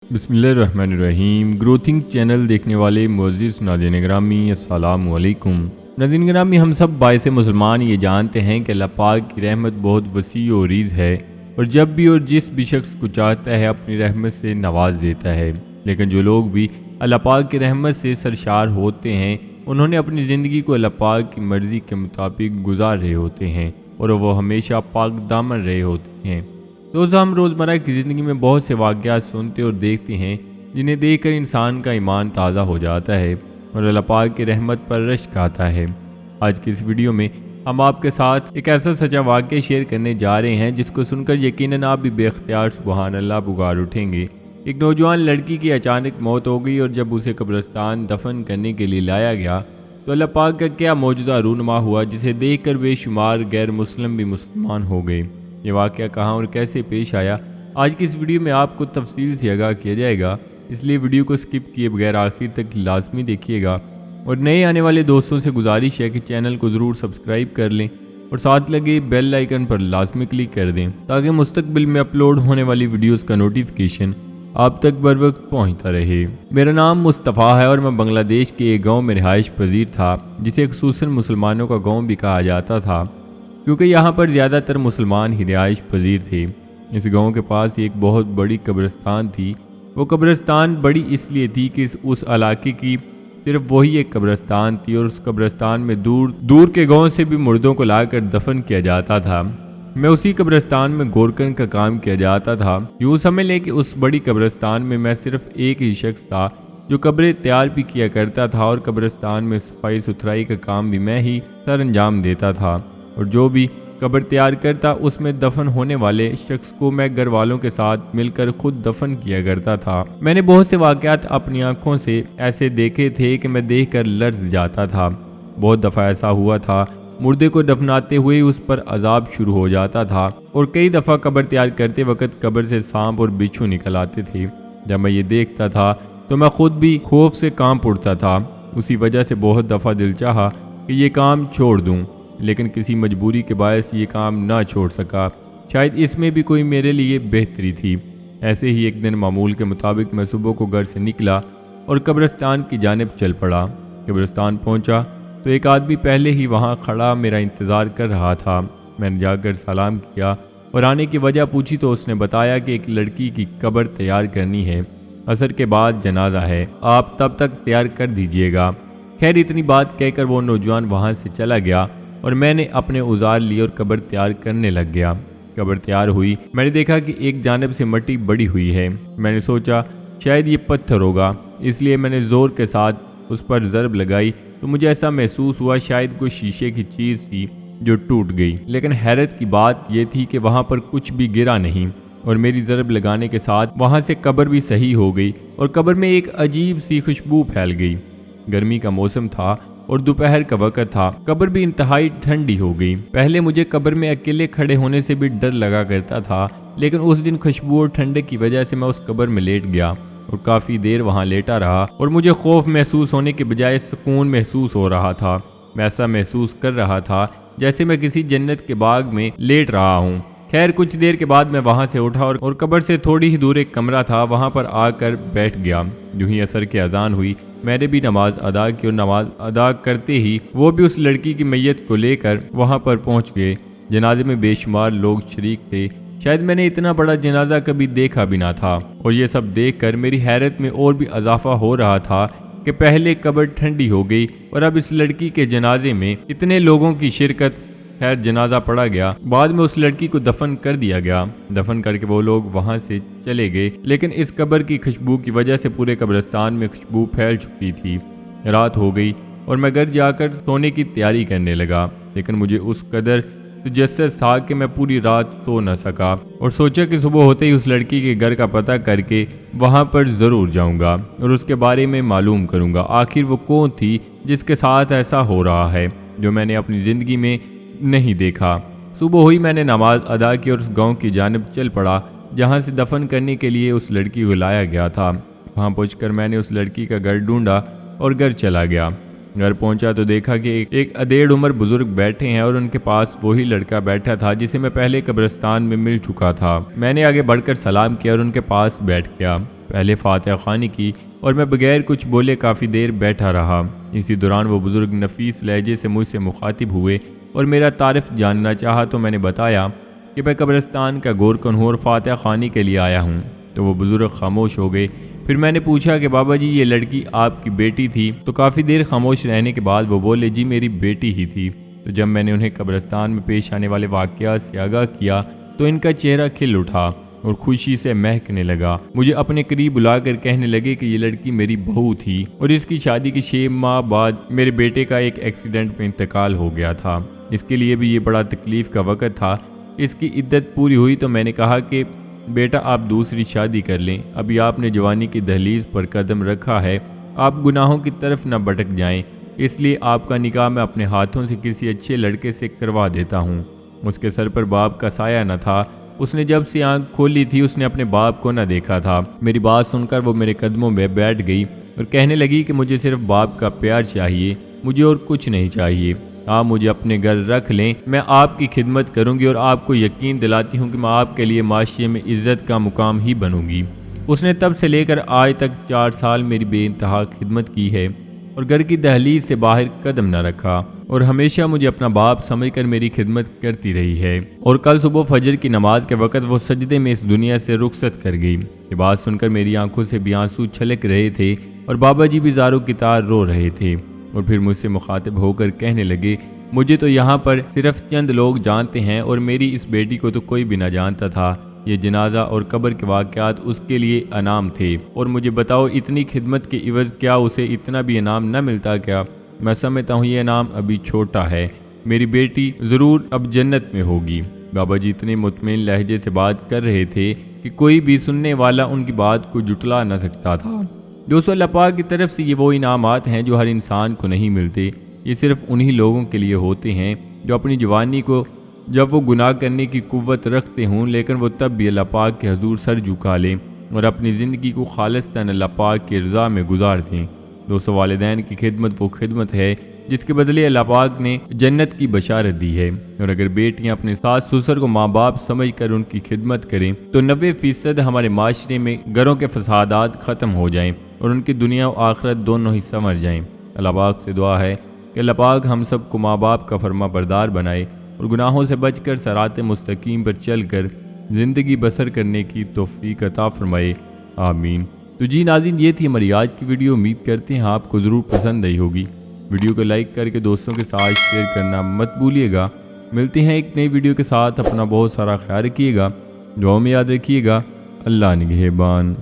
बिस्मिल्लाहिर्रहमानिर्रहीम। ग्रोथिंग चैनल देखने वाले मुअज़्ज़िज़ नाज़रीन ग्रामी, अस्सलामु अलैकुम। नाज़रीन ग्रामी, हम सब बाइस मुसलमान ये जानते हैं कि अल्लाह पाक की रहमत बहुत वसी और रीज़ है और जब भी और जिस भी शख्स को चाहता है अपनी रहमत से नवाज देता है। लेकिन जो लोग भी अल्लाह पाक की रहमत से सरशार होते हैं, उन्होंने अपनी ज़िंदगी को अल्लाह पाक की मर्ज़ी के मुताबिक गुजार रहे होते हैं और वो हमेशा पाक दामन रहे होते हैं। दोस्तों, हम रोज़मर्रा की ज़िंदगी में बहुत से वाक़यात सुनते और देखते हैं जिन्हें देखकर इंसान का ईमान ताज़ा हो जाता है और अल्लाह पाक की रहमत पर रश्क आता है। आज की इस वीडियो में हम आपके साथ एक ऐसा सच्चा वाक़या शेयर करने जा रहे हैं जिसको सुनकर यकीनन आप भी बेख्तियार सुबहान अल्लाह पुकार उठेंगे। एक नौजवान लड़की की अचानक मौत हो गई और जब उसे कब्रिस्तान दफन करने के लिए लाया गया तो अल्लाह पाक का क्या मौजूदा रूनमा हुआ जिसे देखकर बेशुमार गैर मुस्लिम भी मुसलमान हो गए। ये वाक़या कहाँ और कैसे पेश आया, आज की इस वीडियो में आपको तफसील से आगाह किया जाएगा, इसलिए वीडियो को स्किप किए बगैर आखिर तक लाजमी देखिएगा। और नए आने वाले दोस्तों से गुजारिश है कि चैनल को ज़रूर सब्सक्राइब कर लें और साथ लगे बेल आइकन पर लाजमी क्लिक कर दें ताकि मुस्तकबिल में अपलोड होने वाली वीडियोज़ का नोटिफिकेशन आप तक बर वक्त पहुँचता रहे। मेरा नाम मुस्तफ़ा है और मैं बांग्लादेश के एक गाँव में रिहाइश पजीर था जिसे खुसूसन मुसलमानों का गाँव भी कहा जाता था क्योंकि यहाँ पर ज़्यादातर मुसलमान ही रिहाइश पजीर थे। इस गांव के पास एक बहुत बड़ी कब्रिस्तान थी। वो कब्रिस्तान बड़ी इसलिए थी कि उस इलाके की सिर्फ वही एक कब्रिस्तान थी और उस कब्रिस्तान में दूर दूर के गांव से भी मुर्दों को लाकर दफन किया जाता था। मैं उसी कब्रिस्तान में गोरकन का काम किया जाता था। यूँ समझ लें कि उस बड़ी कब्रिस्तान में मैं सिर्फ एक ही शख्स था जो कब्रें तैयार भी किया करता था और कब्रिस्तान में सफाई सुथराई का काम भी मैं ही सर अंजाम देता था और जो भी कब्र तैयार करता उसमें दफन होने वाले शख्स को मैं घर वालों के साथ मिलकर खुद दफन किया करता था। मैंने बहुत से वाक़यात अपनी आंखों से ऐसे देखे थे कि मैं देखकर लर्ज़ जाता था। बहुत दफ़ा ऐसा हुआ था, मुर्दे को दफनाते हुए उस पर अजाब शुरू हो जाता था और कई दफ़ा कब्र तैयार करते वक्त कब्र से सांप और बिच्छू निकल आते थे। जब मैं ये देखता था तो मैं खुद भी खौफ से कांप उठता था। उसी वजह से बहुत दफ़ा दिल चाहा कि ये काम छोड़ दूँ, लेकिन किसी मजबूरी के बायस ये काम ना छोड़ सका। शायद इसमें भी कोई मेरे लिए बेहतरी थी। ऐसे ही एक दिन मामूल के मुताबिक मैं सुबह को घर से निकला और कब्रिस्तान की जानिब चल पड़ा। कब्रिस्तान पहुंचा तो एक आदमी पहले ही वहां खड़ा मेरा इंतज़ार कर रहा था। मैंने जाकर सलाम किया और आने की वजह पूछी तो उसने बताया कि एक लड़की की कब्र तैयार करनी है, असर के बाद जनाजा है, आप तब तक तैयार कर दीजिएगा। खैर, इतनी बात कहकर वो नौजवान वहाँ से चला गया और मैंने अपने औजार लिए और कब्र तैयार करने लग गया। कब्र तैयार हुई, मैंने देखा कि एक जानिब से मिट्टी बड़ी हुई है। मैंने सोचा शायद ये पत्थर होगा, इसलिए मैंने ज़ोर के साथ उस पर ज़रब लगाई तो मुझे ऐसा महसूस हुआ शायद कोई शीशे की चीज़ थी जो टूट गई। लेकिन हैरत की बात यह थी कि वहाँ पर कुछ भी गिरा नहीं और मेरी ज़रब लगाने के साथ वहाँ से कब्र भी सही हो गई और कब्र में एक अजीब सी खुशबू फैल गई। गर्मी का मौसम था और दोपहर का वक्त था। कब्र भी इंतहाई ठंडी हो गई। पहले मुझे कब्र में अकेले खड़े होने से भी डर लगा करता था, लेकिन उस दिन खुशबू और ठंडक की वजह से मैं उस कब्र में लेट गया और काफ़ी देर वहां लेटा रहा और मुझे खौफ महसूस होने के बजाय सुकून महसूस हो रहा था। मैं ऐसा महसूस कर रहा था जैसे मैं किसी जन्नत के बाग में लेट रहा हूँ। खैर, कुछ देर के बाद मैं वहाँ से उठा और कब्र से थोड़ी ही दूर एक कमरा था, वहाँ पर आकर बैठ गया। यूँ ही असर की अजान हुई, मैंने भी नमाज अदा की और नमाज अदा करते ही वो भी उस लड़की की मैयत को लेकर वहाँ पर पहुँच गए। जनाजे में बेशुमार लोग शरीक थे। शायद मैंने इतना बड़ा जनाजा कभी देखा भी ना था और ये सब देखकर मेरी हैरत में और भी इजाफा हो रहा था कि पहले कब्र ठंडी हो गई और अब इस लड़की के जनाजे में इतने लोगों की शिरकत। खैर, जनाजा पड़ा गया। बाद में उस लड़की को दफन कर दिया गया। दफन करके वो लोग वहाँ से चले गए, लेकिन इस कब्र की खुशबू की वजह से पूरे कब्रिस्तान में खुशबू फैल चुकी थी। रात हो गई और मैं घर जाकर सोने की तैयारी करने लगा, लेकिन मुझे उस कदर तजस्सुस था कि मैं पूरी रात सो न सका और सोचा कि सुबह होते ही उस लड़की के घर का पता करके वहाँ पर ज़रूर जाऊँगा और उसके बारे में मालूम करूँगा आखिर वो कौन थी जिसके साथ ऐसा हो रहा है जो मैंने अपनी ज़िंदगी में नहीं देखा। सुबह हुई, मैंने नमाज अदा की और उस गांव की जानिब चल पड़ा जहां से दफन करने के लिए उस लड़की को लाया गया था। वहां पहुंचकर मैंने उस लड़की का घर ढूंढा और घर चला गया। घर पहुंचा तो देखा कि एक अधेड़ उम्र बुजुर्ग बैठे हैं और उनके पास वही लड़का बैठा था जिसे मैं पहले कब्रिस्तान में मिल चुका था। मैंने आगे बढ़कर सलाम किया और उनके पास बैठ गया। پہلے فاتحہ خوانی کی اور میں بغیر کچھ بولے کافی دیر بیٹھا رہا۔ اسی دوران وہ بزرگ نفیس لہجے سے مجھ سے مخاطب ہوئے اور میرا تعارف جاننا چاہا تو میں نے بتایا کہ میں قبرستان کا گورکن ہوں اور فاتحہ خوانی کے لیے آیا ہوں۔ تو وہ بزرگ خاموش ہو گئے۔ پھر میں نے پوچھا کہ بابا جی یہ لڑکی آپ کی بیٹی تھی؟ تو کافی دیر خاموش رہنے کے بعد وہ بولے جی میری بیٹی ہی تھی۔ تو جب میں نے انہیں قبرستان میں پیش آنے والے واقعات سے آگاہ کیا تو ان کا چہرہ کھل اٹھا اور خوشی سے مہکنے لگا۔ مجھے اپنے قریب بلا کر کہنے لگے کہ یہ لڑکی میری بہو تھی اور اس کی شادی کے 6 ماہ بعد میرے بیٹے کا ایک ایکسیڈنٹ میں انتقال ہو گیا تھا۔ اس کے لیے بھی یہ بڑا تکلیف کا وقت تھا۔ اس کی عدت پوری ہوئی تو میں نے کہا کہ بیٹا آپ دوسری شادی کر لیں، ابھی آپ نے جوانی کی دہلیز پر قدم رکھا ہے، آپ گناہوں کی طرف نہ بھٹک جائیں، اس لیے آپ کا نکاح میں اپنے ہاتھوں سے کسی اچھے لڑکے سے کروا دیتا ہوں۔ اس کے سر پر باپ کا سایہ نہ تھا۔ اس نے جب سے آنکھ کھولی تھی اس نے اپنے باپ کو نہ دیکھا تھا۔ میری بات سن کر وہ میرے قدموں میں بیٹھ گئی اور کہنے لگی کہ مجھے صرف باپ کا پیار چاہیے، مجھے اور کچھ نہیں چاہیے۔ آپ مجھے اپنے گھر رکھ لیں، میں آپ کی خدمت کروں گی اور آپ کو یقین دلاتی ہوں کہ میں آپ کے لیے معاشرے میں عزت کا مقام ہی بنوں گی۔ اس نے تب سے لے کر آج تک 4 سال میری بے انتہا خدمت کی ہے اور گھر کی دہلیز سے باہر قدم نہ رکھا اور ہمیشہ مجھے اپنا باپ سمجھ کر میری خدمت کرتی رہی ہے۔ اور کل صبح فجر کی نماز کے وقت وہ سجدے میں اس دنیا سے رخصت کر گئی۔ یہ بات سن کر میری آنکھوں سے بھی آنسو چھلک رہے تھے اور بابا جی بھی زاروں کی طرح رو رہے تھے اور پھر مجھ سے مخاطب ہو کر کہنے لگے مجھے تو یہاں پر صرف چند لوگ جانتے ہیں اور میری اس بیٹی کو تو کوئی بھی نہ جانتا تھا۔ یہ جنازہ اور قبر کے واقعات اس کے لیے انعام تھے اور مجھے بتاؤ اتنی خدمت کے عوض کیا اسے اتنا بھی انعام نہ ملتا کیا؟ میں سمجھتا ہوں یہ انعام ابھی چھوٹا ہے، میری بیٹی ضرور اب جنت میں ہوگی۔ بابا جی اتنے مطمئن لہجے سے بات کر رہے تھے کہ کوئی بھی سننے والا ان کی بات کو جھٹلا نہ سکتا تھا۔ دوستو اللہ پاک کی طرف سے یہ وہ انعامات ہیں جو ہر انسان کو نہیں ملتے، یہ صرف انہی لوگوں کے لیے ہوتے ہیں جو اپنی جوانی کو جب وہ گناہ کرنے کی قوت رکھتے ہوں لیکن وہ تب بھی اللہ پاک کے حضور سر جھکا لیں اور اپنی زندگی کو خالصتاً اللہ پاک کی رضا میں گزار دیں۔ دوستو والدین کی خدمت وہ خدمت ہے جس کے بدلے اللہ پاک نے جنت کی بشارت دی ہے، اور اگر بیٹیاں اپنے ساس سسر کو ماں باپ سمجھ کر ان کی خدمت کریں تو 90% ہمارے معاشرے میں گھروں کے فسادات ختم ہو جائیں اور ان کی دنیا و آخرت دونوں ہی سنور جائیں۔ اللہ پاک سے دعا ہے کہ اللہ پاک ہم سب کو ماں باپ کا فرما بردار بنائے اور گناہوں سے بچ کر صراط مستقیم پر چل کر زندگی بسر کرنے کی توفیق عطا فرمائے، آمین۔ تو جی ناظرین یہ تھی ہماری آج کی ویڈیو، امید کرتے ہیں آپ کو ضرور پسند آئی ہوگی۔ ویڈیو کو لائک کر کے دوستوں کے ساتھ شیئر کرنا مت بھولیے گا۔ ملتے ہیں ایک نئی ویڈیو کے ساتھ، اپنا بہت سارا خیال رکھیے گا، دعاؤں میں یاد رکھیے گا۔ اللہ نگہبان۔